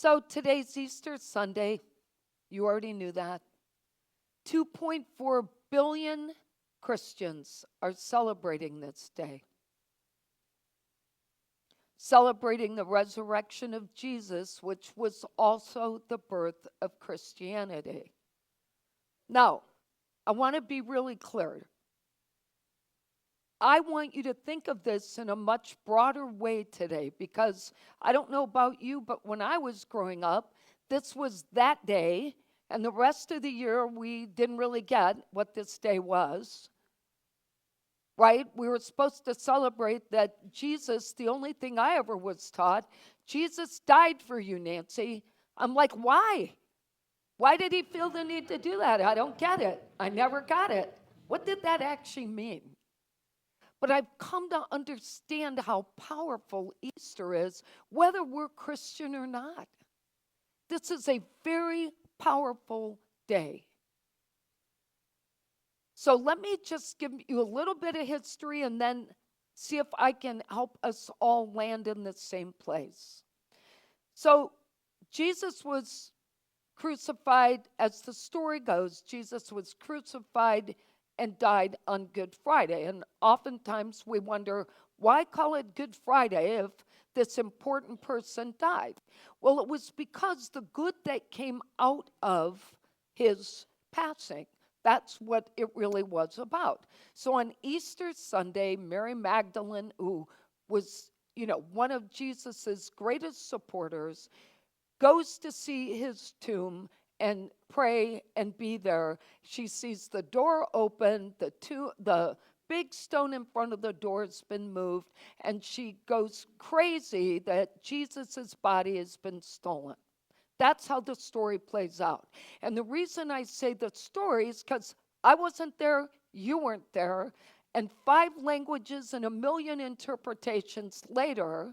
So today's Easter Sunday. You already knew that. 2.4 billion Christians are celebrating this day, celebrating the resurrection of Jesus, which was also the birth of Christianity. Now, I want to be really clear. I want you to think of this in a much broader way today, because I don't know about you, but when I was growing up, this was that day, and the rest of the year we didn't really get what this day was, right? We were supposed to celebrate that Jesus, the only thing I ever was taught, Jesus died for you, Nancy. I'm like, why? Why did he feel the need to do that? I don't get it. I never got it. What did that actually mean? But I've come to understand how powerful Easter is, whether we're Christian or not. This is a very powerful day. So let me just give you a little bit of history and then see if I can help us all land in the same place. So Jesus was crucified, as the story goes, Jesus was crucified and died on Good Friday. And oftentimes we wonder, why call it Good Friday if this important person died? Well, it was because the good that came out of his passing. That's what it really was about. So on Easter Sunday, Mary Magdalene, who was, one of Jesus's greatest supporters, goes to see his tomb and pray and be there. She sees the door open, the big stone in front of the door has been moved, and she goes crazy that Jesus' body has been stolen. That's how the story plays out. And the reason I say the story is because I wasn't there, you weren't there, and 5 languages and 1 million interpretations later,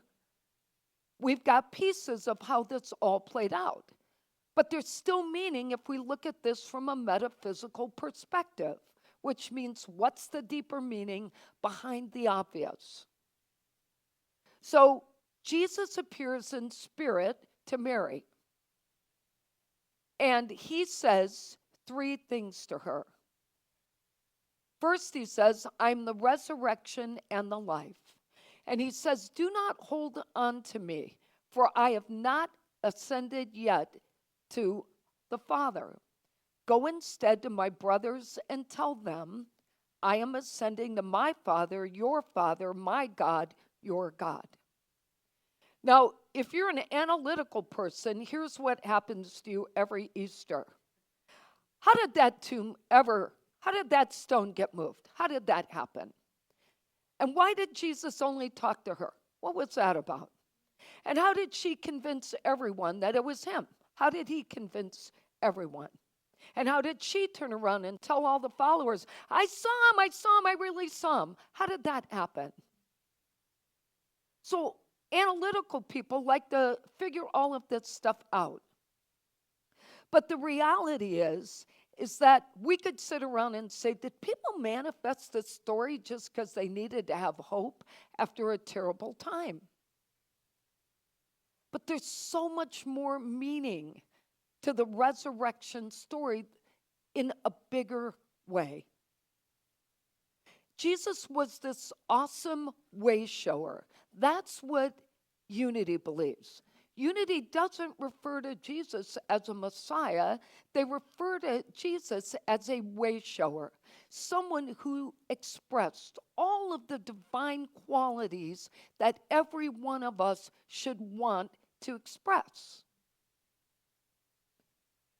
we've got pieces of how this all played out. But there's still meaning if we look at this from a metaphysical perspective, which means what's the deeper meaning behind the obvious? So Jesus appears in spirit to Mary, and he says 3 things to her. First, he says, I'm the resurrection and the life. And he says, do not hold on to me, for I have not ascended yet to the Father. Go instead to my brothers and tell them, I am ascending to my Father, my God, your God. Now, if you're an analytical person, here's what happens to you every Easter. How did that stone get moved? How did that happen? And why did Jesus only talk to her? What was that about? And how did she convince everyone that it was him? How did he convince everyone? And how did she turn around and tell all the followers, I saw him, I really saw him? How did that happen? So analytical people like to figure all of this stuff out. But the reality is that we could sit around and say, did people manifest this story just because they needed to have hope after a terrible time? But there's so much more meaning to the resurrection story in a bigger way. Jesus was this awesome way shower. That's what Unity believes. Unity doesn't refer to Jesus as a Messiah. They refer to Jesus as a way shower, someone who expressed all of the divine qualities that every one of us should want to express.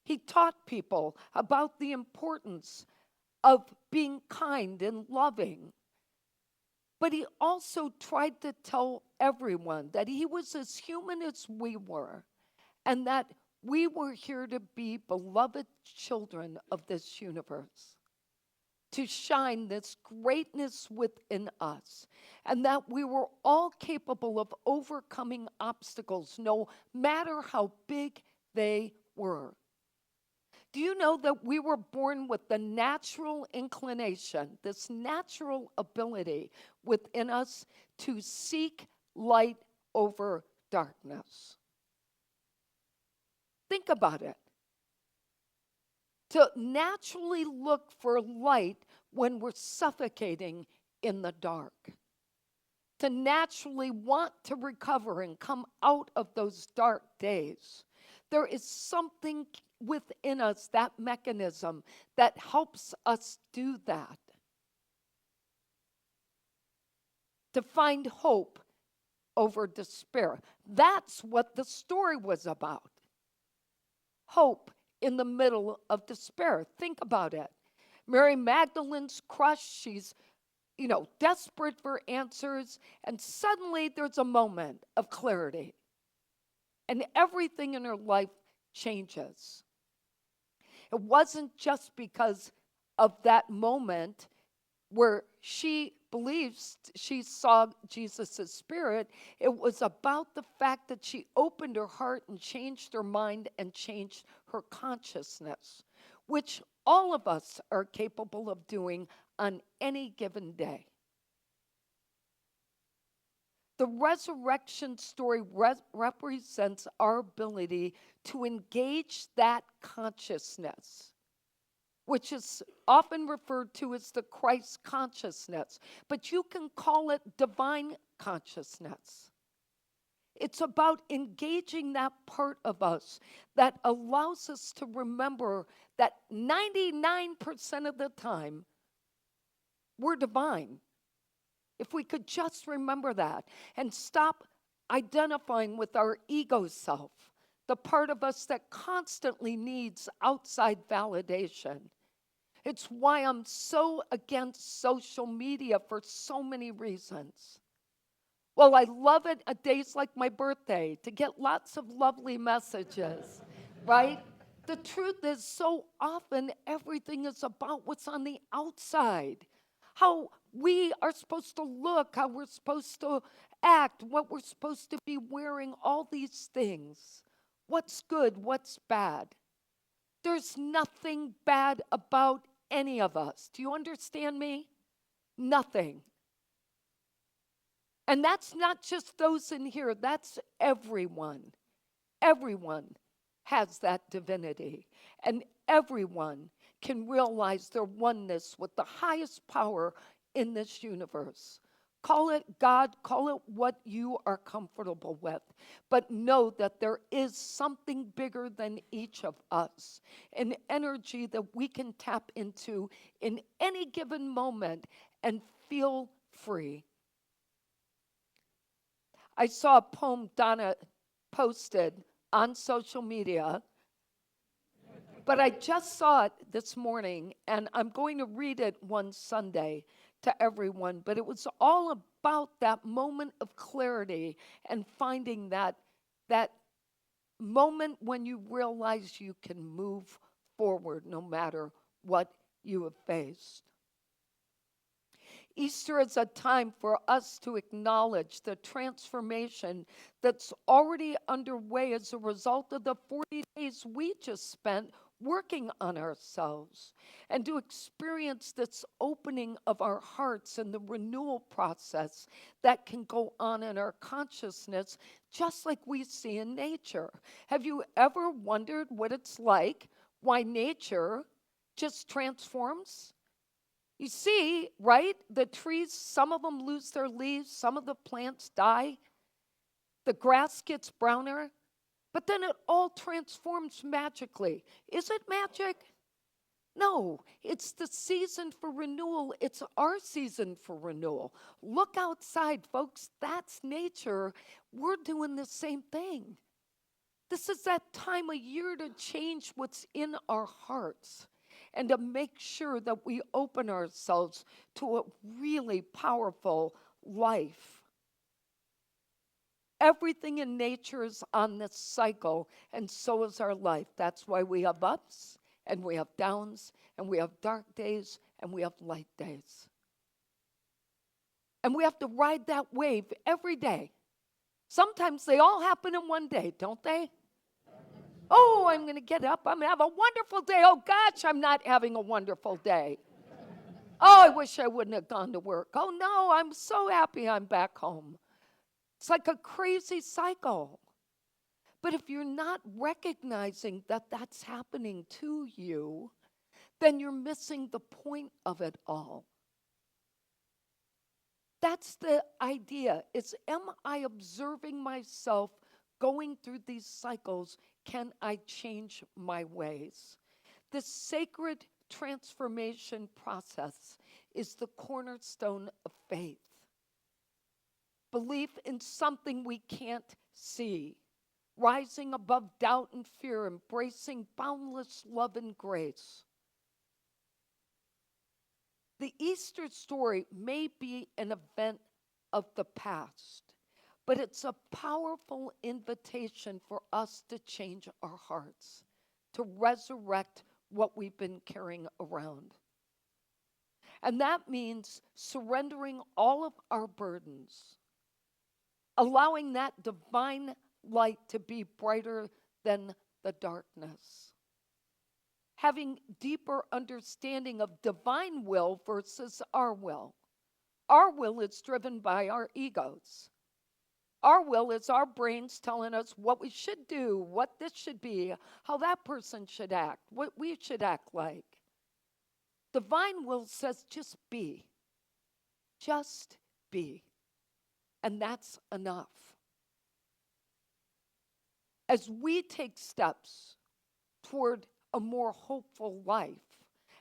He taught people about the importance of being kind and loving. But he also tried to tell everyone that he was as human as we were, and that we were here to be beloved children of this universe, to shine this greatness within us, and that we were all capable of overcoming obstacles, no matter how big they were. Do you know that we were born with the natural inclination, this natural ability within us to seek light over darkness? Think about it. To naturally look for light when we're suffocating in the dark. To naturally want to recover and come out of those dark days. There is something within us, that mechanism, that helps us do that. To find hope over despair. That's what the story was about. Hope in the middle of despair. Think about it. Mary Magdalene's crushed. She's, desperate for answers. And suddenly there's a moment of clarity. And everything in her life changes. It wasn't just because of that moment where she believes she saw Jesus' spirit. It was about the fact that she opened her heart and changed her mind and changed her consciousness, which all of us are capable of doing on any given day. The resurrection story represents our ability to engage that consciousness, which is often referred to as the Christ consciousness, but you can call it divine consciousness. It's about engaging that part of us that allows us to remember that 99% of the time, we're divine. If we could just remember that and stop identifying with our ego self, the part of us that constantly needs outside validation. It's why I'm so against social media for so many reasons. Well, I love it at days like my birthday to get lots of lovely messages, right? The truth is, so often everything is about what's on the outside. How we are supposed to look, how we're supposed to act, what we're supposed to be wearing, all these things. What's good, what's bad. There's nothing bad about any of us. Do you understand me? Nothing. And that's not just those in here, that's everyone. Everyone has that divinity. And everyone can realize their oneness with the highest power in this universe. Call it God, call it what you are comfortable with. But know that there is something bigger than each of us, an energy that we can tap into in any given moment and feel free. I saw a poem Donna posted on social media, but I just saw it this morning, and I'm going to read it one Sunday to everyone. But it was all about that moment of clarity and finding that moment when you realize you can move forward no matter what you have faced. Easter is a time for us to acknowledge the transformation that's already underway as a result of the 40 days we just spent working on ourselves, and to experience this opening of our hearts and the renewal process that can go on in our consciousness, just like we see in nature. Have you ever wondered what it's like, why nature just transforms? You see, right? The trees, some of them lose their leaves, some of the plants die, the grass gets browner, but then it all transforms magically. Is it magic? No, it's the season for renewal. It's our season for renewal. Look outside, folks. That's nature. We're doing the same thing. This is that time of year to change what's in our hearts and to make sure that we open ourselves to a really powerful life. Everything in nature is on this cycle, and so is our life. That's why we have ups, and we have downs, and we have dark days, and we have light days. And we have to ride that wave every day. Sometimes they all happen in one day, don't they? Oh, I'm going to get up. I'm going to have a wonderful day. Oh, gosh, I'm not having a wonderful day. Oh, I wish I wouldn't have gone to work. Oh, no, I'm so happy I'm back home. It's like a crazy cycle. But if you're not recognizing that that's happening to you, then you're missing the point of it all. That's the idea. It's, am I observing myself going through these cycles? Can I change my ways? This sacred transformation process is the cornerstone of faith. Belief in something we can't see, rising above doubt and fear, embracing boundless love and grace. The Easter story may be an event of the past, but it's a powerful invitation for us to change our hearts, to resurrect what we've been carrying around. And that means surrendering all of our burdens, allowing that divine light to be brighter than the darkness, having deeper understanding of divine will versus our will. Our will is driven by our egos. Our will is our brains telling us what we should do, what this should be, how that person should act, what we should act like. Divine will says just be. Just be. And that's enough. As we take steps toward a more hopeful life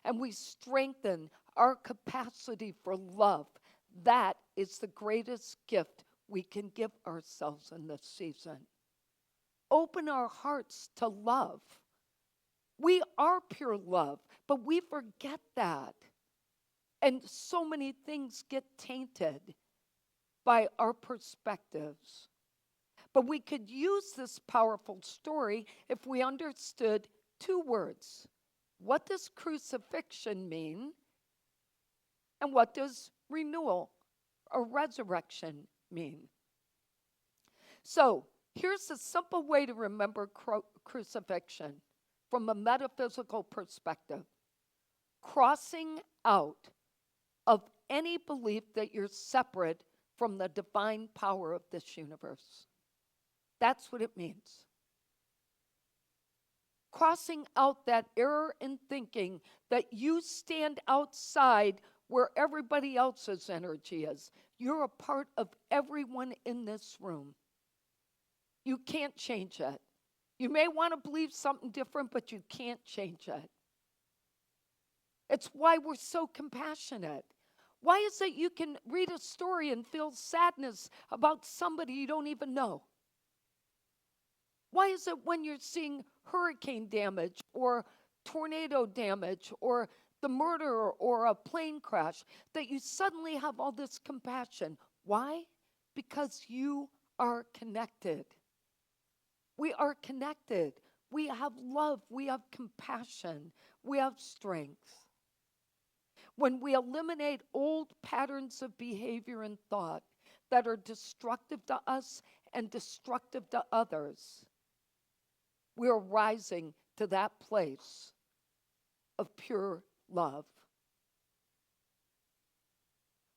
and we strengthen our capacity for love, that is the greatest gift we can give ourselves in this season. Open our hearts to love. We are pure love, but we forget that. And so many things get tainted by our perspectives. But we could use this powerful story if we understood two words. What does crucifixion mean? And what does renewal or resurrection mean? So here's a simple way to remember crucifixion from a metaphysical perspective. Crossing out of any belief that you're separate from the divine power of this universe. That's what it means. Crossing out that error in thinking that you stand outside where everybody else's energy is. You're a part of everyone in this room. You can't change it. You may want to believe something different, but you can't change it. It's why we're so compassionate. Why is it you can read a story and feel sadness about somebody you don't even know? Why is it when you're seeing hurricane damage or tornado damage or the murder or a plane crash that you suddenly have all this compassion? Why? Because you are connected. We are connected. We have love. We have compassion. We have strength. When we eliminate old patterns of behavior and thought that are destructive to us and destructive to others, we are rising to that place of pure love.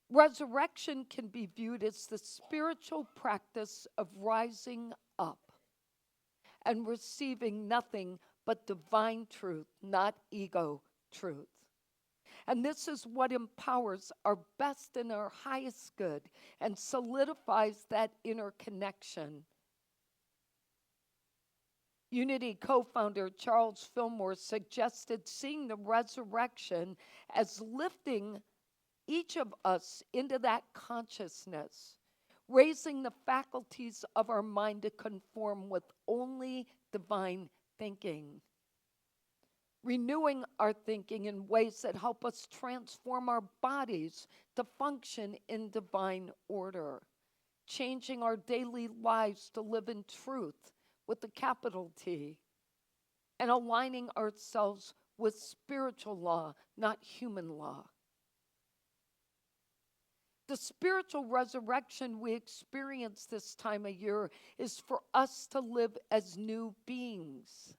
Resurrection can be viewed as the spiritual practice of rising up and receiving nothing but divine truth, not ego truth. And this is what empowers our best and our highest good and solidifies that inner connection. Unity co-founder Charles Fillmore suggested seeing the resurrection as lifting each of us into that consciousness, raising the faculties of our mind to conform with only divine thinking, renewing our thinking in ways that help us transform our bodies to function in divine order, changing our daily lives to live in truth with a capital T, and aligning ourselves with spiritual law, not human law. The spiritual resurrection we experience this time of year is for us to live as new beings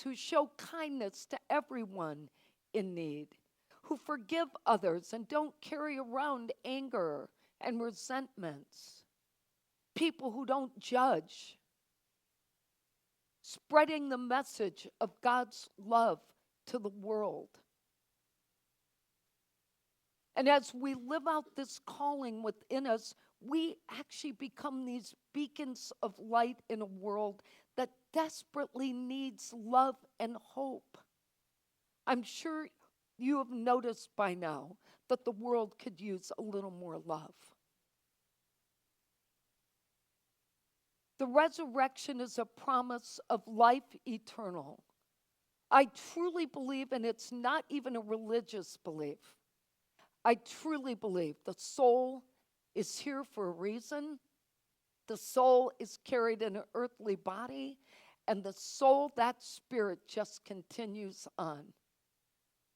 who show kindness to everyone in need, who forgive others and don't carry around anger and resentments, people who don't judge, spreading the message of God's love to the world. And as we live out this calling within us, we actually become these beacons of light in a world that desperately needs love and hope. I'm sure you have noticed by now that the world could use a little more love. The resurrection is a promise of life eternal. I truly believe, and it's not even a religious belief, I truly believe the soul is here for a reason. The soul is carried in an earthly body, and the soul, that spirit, just continues on.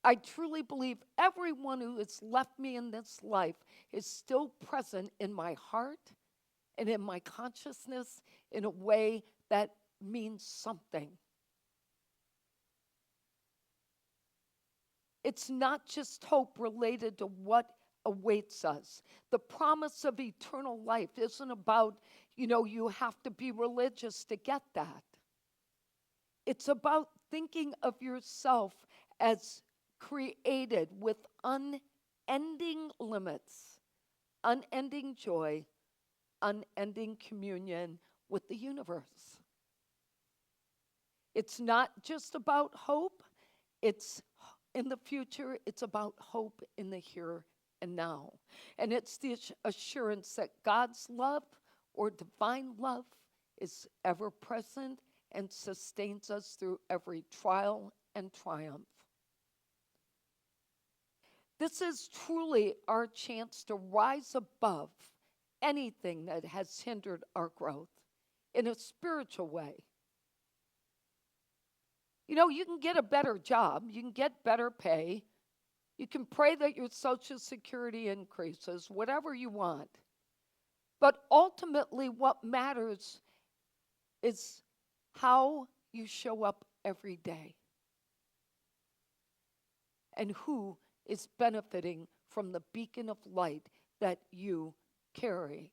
I truly believe everyone who has left me in this life is still present in my heart and in my consciousness in a way that means something. It's not just hope related to what awaits us. The promise of eternal life isn't about, you have to be religious to get that. It's about thinking of yourself as created with unending limits, unending joy, unending communion with the universe. It's not just about hope. It's in the future, it's about hope in the here and now. And it's the assurance that God's love or divine love is ever present and sustains us through every trial and triumph. This is truly our chance to rise above anything that has hindered our growth in a spiritual way. You can get a better job, you can get better pay, you can pray that your Social Security increases, whatever you want. But ultimately, what matters is how you show up every day and who is benefiting from the beacon of light that you carry.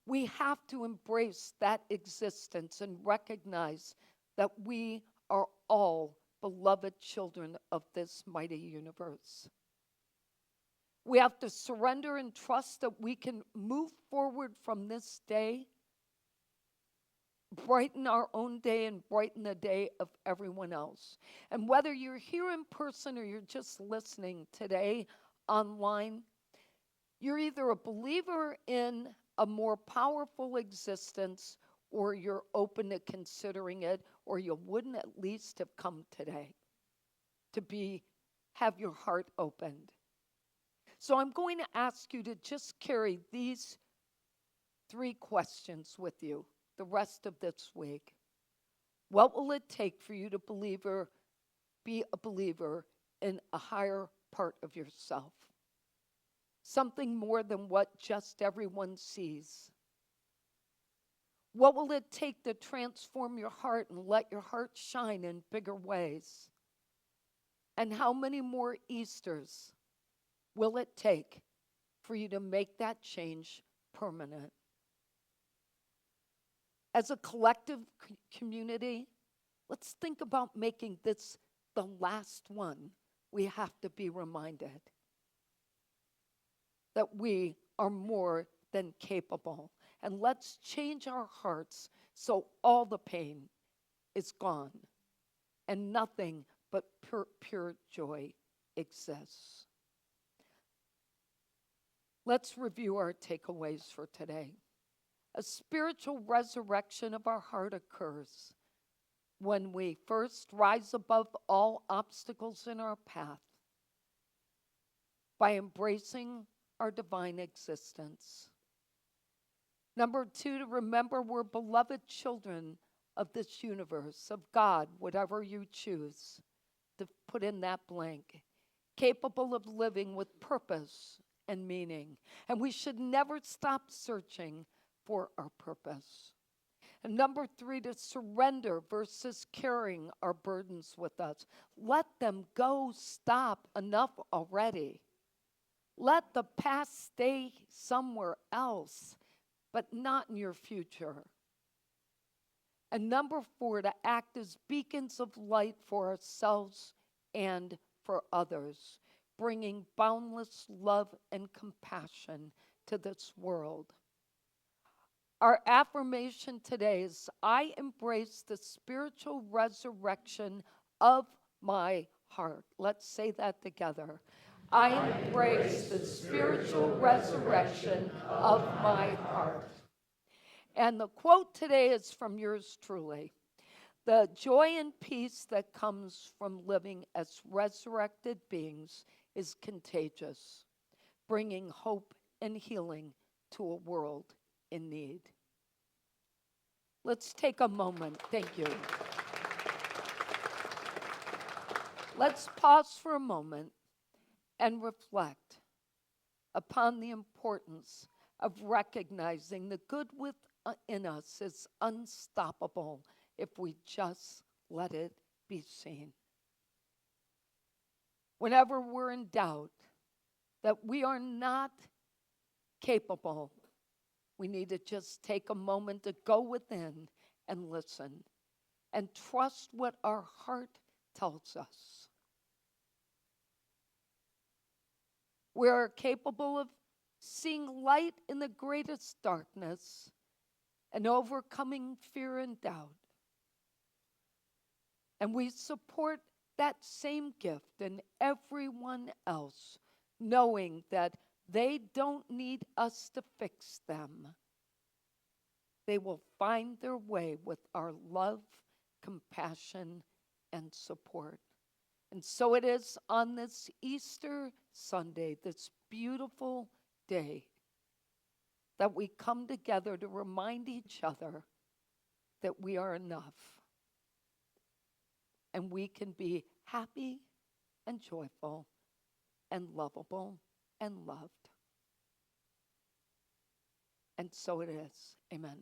We have to embrace that existence and recognize that we are all beloved children of this mighty universe. We have to surrender and trust that we can move forward from this day, brighten our own day and brighten the day of everyone else. And whether you're here in person or you're just listening today online, you're either a believer in a more powerful existence or you're open to considering it, or you wouldn't at least have come today to have your heart opened. So I'm going to ask you to just carry these 3 questions with you the rest of this week. What will it take for you to be a believer in a higher part of yourself? Something more than what just everyone sees. What will it take to transform your heart and let your heart shine in bigger ways? And how many more Easters will it take for you to make that change permanent? As a collective community, let's think about making this the last one we have to be reminded that we are more than capable. And let's change our hearts so all the pain is gone and nothing but pure joy exists. Let's review our takeaways for today. A spiritual resurrection of our heart occurs when we first rise above all obstacles in our path by embracing our divine existence. Number 2, to remember we're beloved children of this universe, of God, whatever you choose to put in that blank, capable of living with purpose and meaning. And we should never stop searching for our purpose. And number 3, to surrender versus carrying our burdens with us. Let them go. Stop. Enough already. Let the past stay somewhere else, but not in your future. And number 4, to act as beacons of light for ourselves and for others, bringing boundless love and compassion to this world. Our affirmation today is, I embrace the spiritual resurrection of my heart. Let's say that together. I embrace the spiritual resurrection of my heart. And the quote today is from yours truly. The joy and peace that comes from living as resurrected beings is contagious, bringing hope and healing to a world in need. Let's take a moment. Thank you. Let's pause for a moment and reflect upon the importance of recognizing the good within us is unstoppable if we just let it be seen. Whenever we're in doubt that we are not capable, we need to just take a moment to go within and listen and trust what our heart tells us. We are capable of seeing light in the greatest darkness and overcoming fear and doubt. And we support that same gift in everyone else, knowing that they don't need us to fix them. They will find their way with our love, compassion, and support. And so it is on this Easter Sunday, this beautiful day, that we come together to remind each other that we are enough. And we can be happy and joyful and lovable and loved. And so it is. Amen.